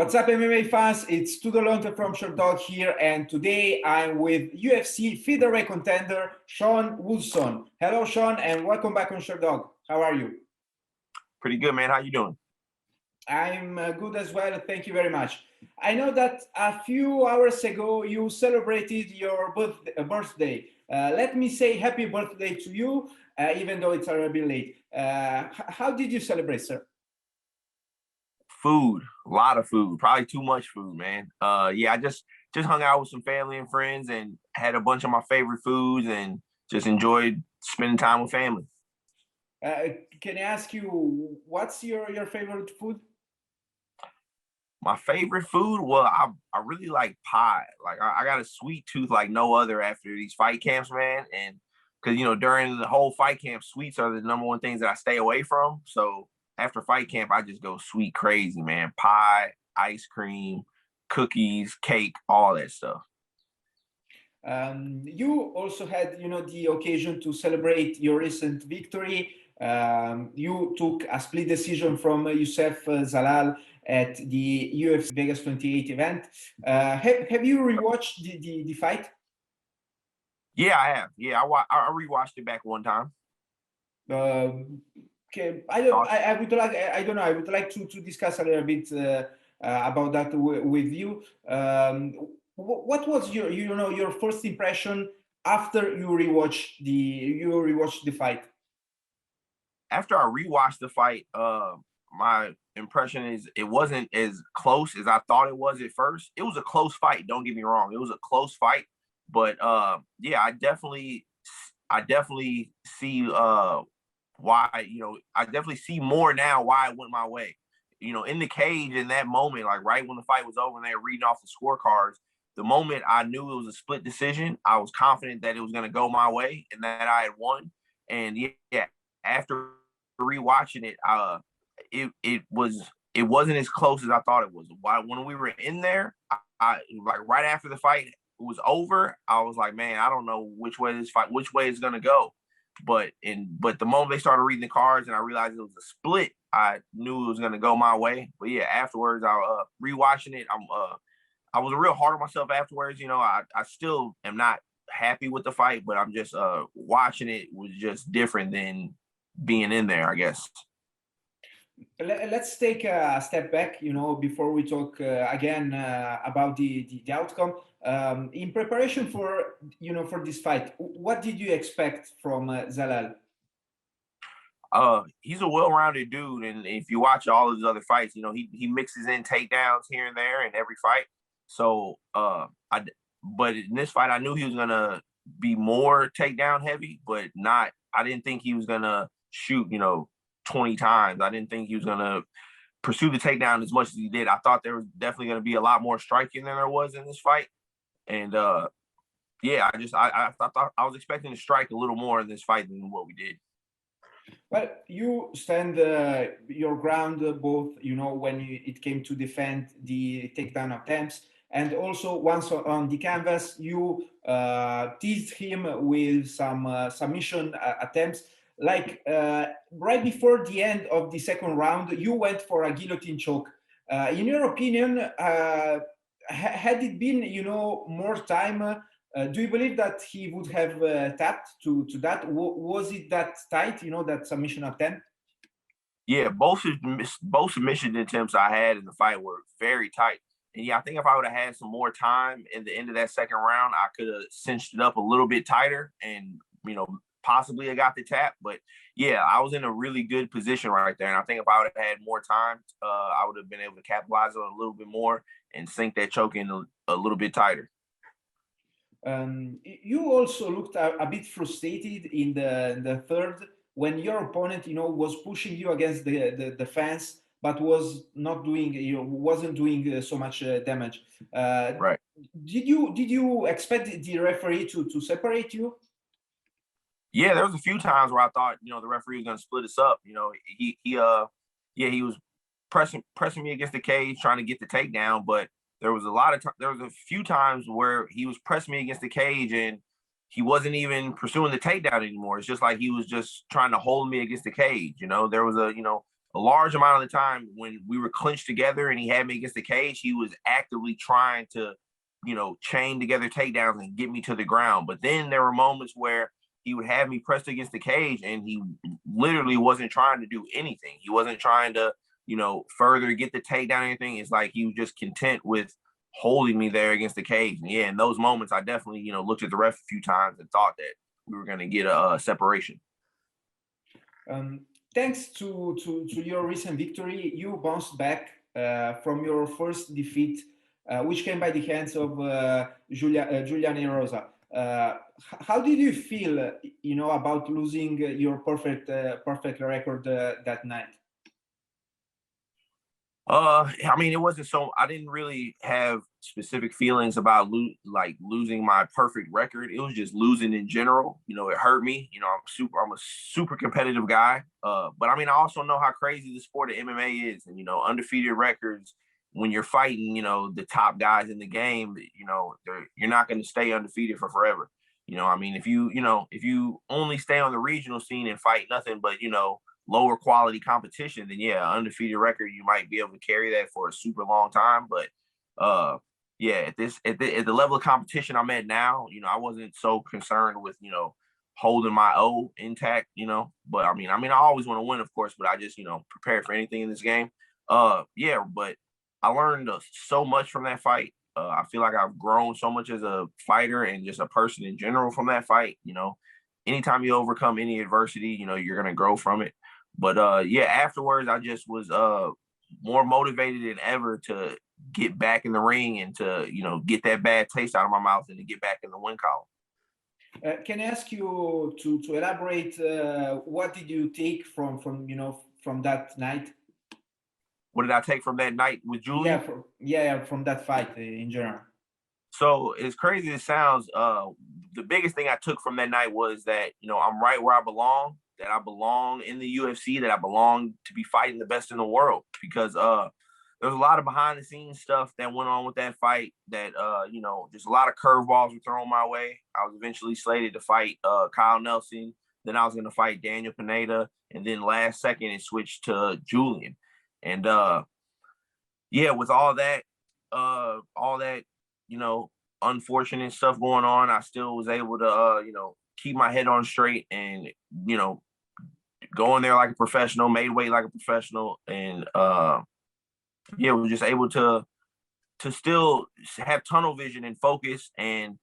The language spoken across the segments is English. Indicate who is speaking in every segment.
Speaker 1: What's up, MMA fans? It's Tudor from Sherdog here, and today I'm with UFC featherweight contender Sean Woodson. Hello, Sean, and welcome back on Sherdog. How are you?
Speaker 2: Pretty good, man. How you doing?
Speaker 1: I'm good as well. Thank you very much. I know that a few hours ago you celebrated your birthday. Let me say happy birthday to you, even though it's a little bit late. How did you celebrate, sir?
Speaker 2: Food, a lot of food, probably too much food, man. Yeah, I just hung out with some family and friends and had a bunch of my favorite foods and just enjoyed spending time with family.
Speaker 1: Can I ask you, what's your favorite food?
Speaker 2: My favorite food, well, I really like pie. Like I got a sweet tooth like no other after these fight camps, man. And because during the whole fight camp, sweets are the number one things that I stay away from. So after fight camp, I just go sweet crazy, man. Pie, ice cream, cookies, cake, all that stuff.
Speaker 1: You also had, the occasion to celebrate your recent victory. You took a split decision from Youssef Zalal at the UFC Vegas 28 event. Have you rewatched the fight?
Speaker 2: Yeah, I have. Yeah, I rewatched it back one time.
Speaker 1: Okay, I would like. I don't know. I would like to discuss a little bit about that with you. What was your first impression after you rewatched the fight?
Speaker 2: After I rewatched the fight, my impression is it wasn't as close as I thought it was at first. It was a close fight. Don't get me wrong. It was a close fight, but yeah, I definitely see why, I definitely see more now why it went my way. In the cage in that moment, like right when the fight was over and they were reading off the scorecards, the moment I knew it was a split decision, I was confident that it was going to go my way and that I had won. And yeah, after rewatching it, it wasn't as close as I thought it was. When we were in there, I like right after the fight was over, I was like, man, I don't know which way it's gonna go. But the moment they started reading the cards and I realized it was a split, I knew it was gonna go my way. But yeah, afterwards, I rewatching it, I was real hard on myself afterwards. I still am not happy with the fight, but I'm just watching it was just different than being in there, I guess.
Speaker 1: Let's take a step back, before we talk again about the outcome. In preparation for this fight, what did you expect from Zalal?
Speaker 2: He's a well-rounded dude, and if you watch all of his other fights, he mixes in takedowns here and there in every fight. So but in this fight, I knew he was gonna be more takedown heavy, but not. I didn't think he was gonna shoot, 20 times. I didn't think he was gonna pursue the takedown as much as he did. I thought there was definitely gonna be a lot more striking than there was in this fight, and yeah, I thought I was expecting to strike a little more in this fight than what we did.
Speaker 1: Well, you stand your ground both, when it came to defend the takedown attempts, and also once on the canvas, you teased him with some submission attempts. Like right before the end of the second round, you went for a guillotine choke. In your opinion, had it been, more time, do you believe that he would have tapped to that? Was it that tight, that submission attempt?
Speaker 2: Yeah, both submission attempts I had in the fight were very tight. And yeah, I think if I would have had some more time in the end of that second round, I could have cinched it up a little bit tighter and, possibly I got the tap. But yeah, I was in a really good position right there. And I think if I would have had more time, I would have been able to capitalize on it a little bit more and sink that choke in a little bit tighter.
Speaker 1: You also looked a bit frustrated in the third when your opponent, was pushing you against the fence, but was not doing, wasn't doing so much damage.
Speaker 2: Right.
Speaker 1: Did you expect the referee to separate you?
Speaker 2: Yeah, there was a few times where I thought, the referee was going to split us up. He was pressing me against the cage, trying to get the takedown, but there was a few times where he was pressing me against the cage and he wasn't even pursuing the takedown anymore. It's just like he was just trying to hold me against the cage. There was a large amount of the time when we were clinched together and he had me against the cage, he was actively trying to, chain together takedowns and get me to the ground. But then there were moments where he would have me pressed against the cage and he literally wasn't trying to do anything. He wasn't trying to, further get the takedown or anything. It's like he was just content with holding me there against the cage. And yeah, in those moments, I definitely, looked at the ref a few times and thought that we were going to get a separation.
Speaker 1: Thanks to your recent victory, you bounced back from your first defeat, which came by the hands of Julian Erosa. How did you feel, about losing your perfect record that night?
Speaker 2: I mean, it wasn't so. I didn't really have specific feelings about losing my perfect record. It was just losing in general. It hurt me. I'm a super competitive guy. But I mean, I also know how crazy the sport of MMA is, and undefeated records. When you're fighting, the top guys in the game, you're not going to stay undefeated for forever. I mean, if you only stay on the regional scene and fight nothing but lower quality competition, then yeah, undefeated record, you might be able to carry that for a super long time. But yeah, at the level of competition I'm at now, I wasn't so concerned with holding my O intact, But I mean, I always want to win, of course, but I just prepare for anything in this game. Yeah, but I learned so much from that fight. I feel like I've grown so much as a fighter and just a person in general from that fight. Anytime you overcome any adversity, you're gonna grow from it. But yeah, afterwards, I just was more motivated than ever to get back in the ring and to get that bad taste out of my mouth and to get back in the win column.
Speaker 1: Can I ask you to elaborate? What did you take from that night?
Speaker 2: What did I take from that night with Julian?
Speaker 1: From that fight in general.
Speaker 2: So as crazy as it sounds, the biggest thing I took from that night was that I'm right where I belong. That I belong in the UFC, that I belong to be fighting the best in the world, because there's a lot of behind the scenes stuff that went on with that fight that, just a lot of curveballs were thrown my way. I was eventually slated to fight Kyle Nelson. Then I was going to fight Daniel Pineda. And then last second it switched to Julian. And yeah, with all that, unfortunate stuff going on, I still was able to, keep my head on straight and, go in there like a professional, made weight like a professional, and yeah, was just able to still have tunnel vision and focus. And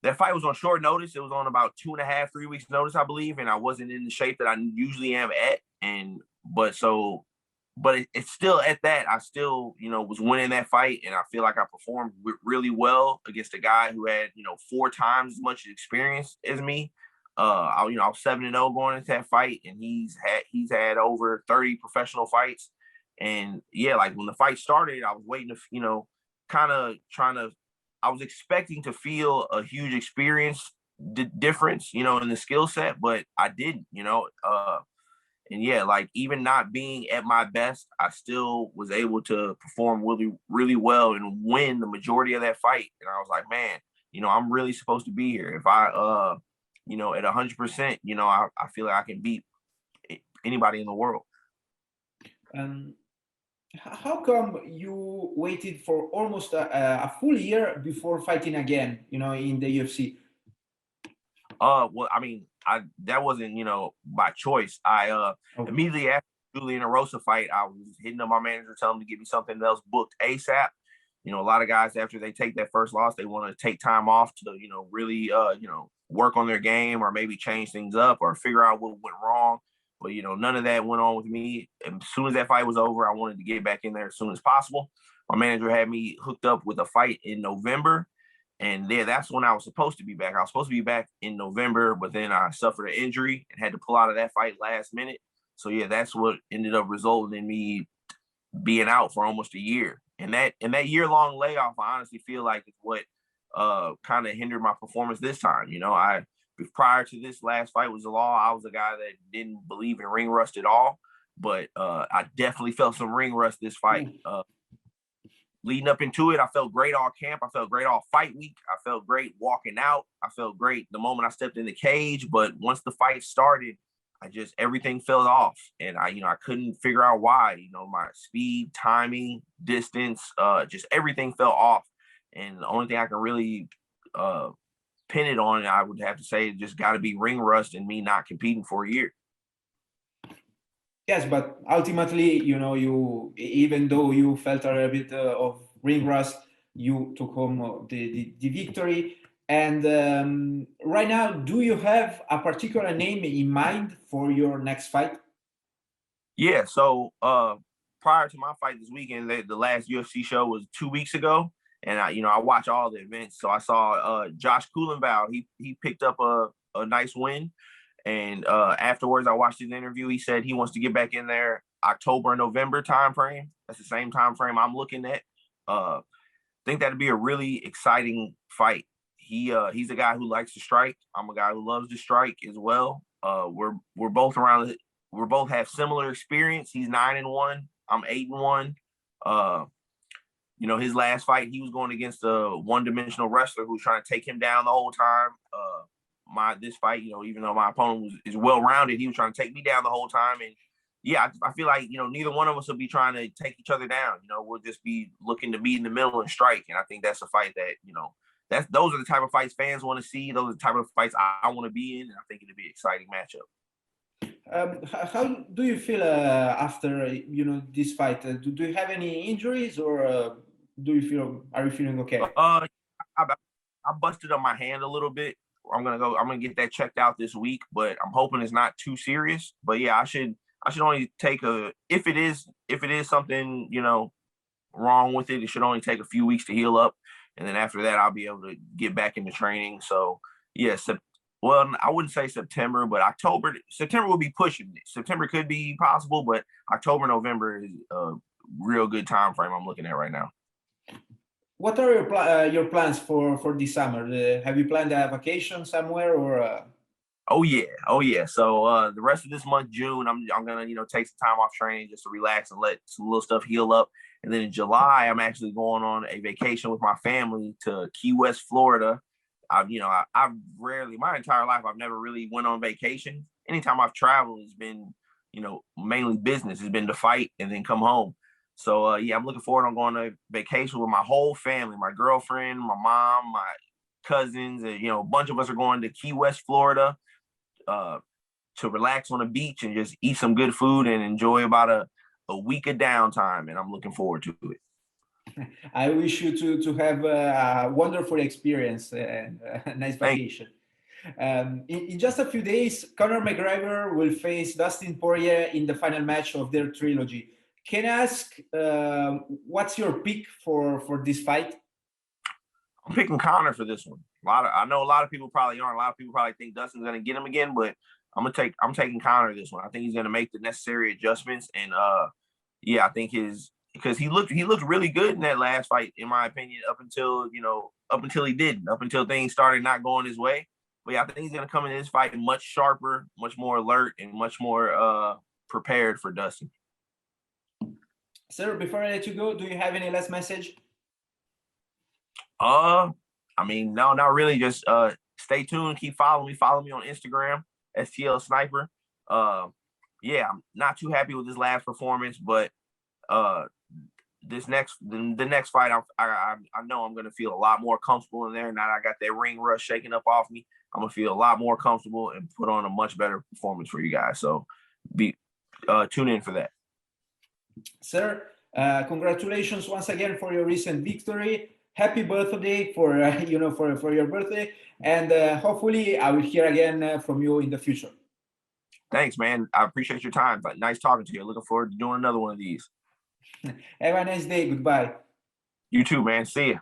Speaker 2: that fight was on short notice. It was on about 2.5, 3 weeks notice, I believe, and I wasn't in the shape that I usually am at. But it's still at that. I still, was winning that fight, and I feel like I performed really well against a guy who had, 4 times as much experience as me. I was 7-0 going into that fight, and he's had over 30 professional fights. And yeah, like when the fight started, I was waiting to, I was expecting to feel a huge experience difference, in the skill set, but I didn't, and yeah, like even not being at my best, I still was able to perform really, really well and win the majority of that fight. And I was like, man, I'm really supposed to be here. If I, at 100%, I feel like I can beat anybody in the world.
Speaker 1: How come you waited for almost a full year before fighting again, in the UFC?
Speaker 2: Well, I mean, that wasn't, by choice. I immediately after Julian Erosa fight, I was hitting up my manager, telling him to give me something else booked ASAP. A lot of guys, after they take that first loss, they want to take time off to, really, work on their game or maybe change things up or figure out what went wrong. But, none of that went on with me. As soon as that fight was over, I wanted to get back in there as soon as possible. My manager had me hooked up with a fight in November. And yeah, that's when I was supposed to be back. I was supposed to be back in November, but then I suffered an injury and had to pull out of that fight last minute. So yeah, that's what ended up resulting in me being out for almost a year. And that year-long layoff, I honestly feel like is what kind of hindered my performance this time. Prior to this last fight with Zalal, I was a guy that didn't believe in ring rust at all. But I definitely felt some ring rust this fight. Leading up into it, I felt great all camp. I felt great all fight week. I felt great walking out. I felt great the moment I stepped in the cage. But once the fight started, everything fell off, and I couldn't figure out why. My speed, timing, distance, just everything fell off. And the only thing I can really pin it on, I would have to say, just got to be ring rust and me not competing for a year.
Speaker 1: Yes, but ultimately, you even though you felt a little bit of ring rust, you took home the victory. And right now, do you have a particular name in mind for your next fight?
Speaker 2: Yeah. So prior to my fight this weekend, the last UFC show was 2 weeks ago, and I watch all the events. So I saw Josh Culibao. He picked up a nice win. And afterwards, I watched his interview. He said he wants to get back in there October and November timeframe. That's the same time frame I'm looking at. Think that'd be a really exciting fight. He's a guy who likes to strike. I'm a guy who loves to strike as well. We're both around. We both have similar experience. He's 9-1. I'm 8-1. His last fight, he was going against a one-dimensional wrestler who was trying to take him down the whole time. This fight, even though my opponent is well-rounded, he was trying to take me down the whole time. And yeah, I feel like, neither one of us will be trying to take each other down. We'll just be looking to meet in the middle and strike. And I think that's a fight that, those are the type of fights fans want to see. Those are the type of fights I want to be in. And I think it'll be an exciting matchup.
Speaker 1: How do you feel after this fight? Do you have any injuries, or are you feeling okay?
Speaker 2: I busted up my hand a little bit. I'm gonna get that checked out this week, but I'm hoping it's not too serious. But yeah, I should only take if it is something wrong with it, it should only take a few weeks to heal up, and then after that I'll be able to get back into training. So yes. Well, I wouldn't say September, but September will be pushing it. September could be possible, but October, November is a real good time frame I'm looking at right now.
Speaker 1: What are your plans for this summer? Have you planned a vacation somewhere, or?
Speaker 2: Oh yeah. So the rest of this month, June, I'm gonna take some time off training just to relax and let some little stuff heal up. And then in July, I'm actually going on a vacation with my family to Key West, Florida. I've rarely, my entire life, I've never really went on vacation. Anytime I've traveled, it's been, mainly business. It's been to fight and then come home. So, I'm looking forward to going on vacation with my whole family, my girlfriend, my mom, my cousins, and, a bunch of us are going to Key West, Florida, to relax on the beach and just eat some good food and enjoy about a week of downtime. And I'm looking forward to it.
Speaker 1: I wish you to have a wonderful experience and a nice vacation. In just a few days, Conor McGregor will face Dustin Poirier in the final match of their trilogy. Can I ask what's your pick for this fight?
Speaker 2: I'm picking Conor for this one. I know a lot of people probably aren't. A lot of people probably think Dustin's going to get him again, but I'm taking Conor this one. I think he's going to make the necessary adjustments, and I think because he looked really good in that last fight, in my opinion, up until he didn't, up until things started not going his way. But yeah, I think he's going to come in this fight much sharper, much more alert, and much more prepared for Dustin.
Speaker 1: Sir, before I let you go, do you have any last message?
Speaker 2: No, not really. Just stay tuned, keep following me. Follow me on Instagram, STL Sniper. I'm not too happy with this last performance, but the next fight, I know I'm gonna feel a lot more comfortable in there. Now that I got that ring rush shaking up off me, I'm gonna feel a lot more comfortable and put on a much better performance for you guys. So tune in for that.
Speaker 1: Sir, congratulations once again for your recent victory. Happy birthday for your birthday, and hopefully I will hear again from you in the future.
Speaker 2: Thanks, man. I appreciate your time. But nice talking to you. Looking forward to doing another one of these.
Speaker 1: Have a nice day. Goodbye.
Speaker 2: You too, man. See ya.